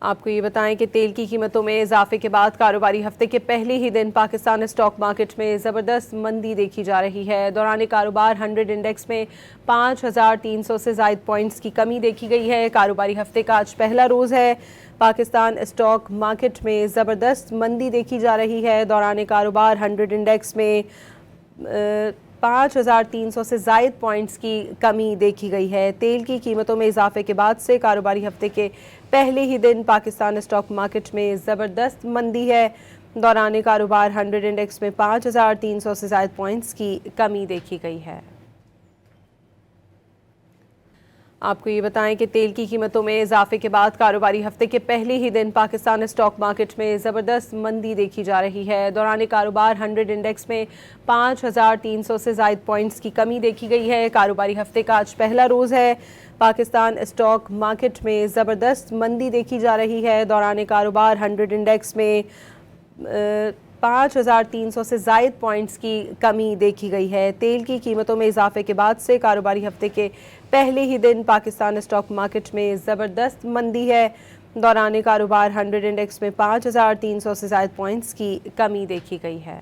आपको ये बताएं कि तेल की कीमतों में इजाफे के बाद कारोबारी हफ्ते के पहले ही दिन पाकिस्तान स्टॉक मार्केट में ज़बरदस्त मंदी देखी जा रही है। दौरान कारोबार 100 इंडेक्स में 5,300 से ज़ायद पॉइंट्स की कमी देखी गई है। कारोबारी हफ्ते का आज पहला रोज़ है। पाकिस्तान स्टॉक मार्केट में ज़बरदस्त मंदी देखी जा रही है। दौरान कारोबार 100 इंडेक्स में 5,300 से ज़ायद पॉइंट्स की कमी देखी गई है। तेल की कीमतों में इजाफे के बाद से कारोबारी हफ्ते के पहले ही दिन पाकिस्तान स्टॉक मार्केट में ज़बरदस्त मंदी है। दौरान कारोबार 100 इंडेक्स में 5,300 से ज़ायद पॉइंट्स की कमी देखी गई है। आपको ये बताएं कि तेल की कीमतों में इजाफे के बाद कारोबारी हफ्ते के पहले ही दिन पाकिस्तान स्टॉक मार्केट में ज़बरदस्त मंदी देखी जा रही है। दौरान कारोबार 100 इंडेक्स में 5,300 से ज़ायद पॉइंट्स की कमी देखी गई है। कारोबारी हफ्ते का आज पहला रोज़ है। पाकिस्तान स्टॉक मार्केट में ज़बरदस्त मंदी देखी जा रही है। दौरान कारोबार 100 इंडेक्स में 5,300 से ज़ायद पॉइंट्स की कमी देखी गई है। तेल की कीमतों में इजाफे के बाद से कारोबारी हफ्ते के पहले ही दिन पाकिस्तान स्टॉक मार्केट में ज़बरदस्त मंदी है। दौरान कारोबार 100 इंडेक्स में 5,300 से ज़ायद पॉइंट्स की कमी देखी गई है।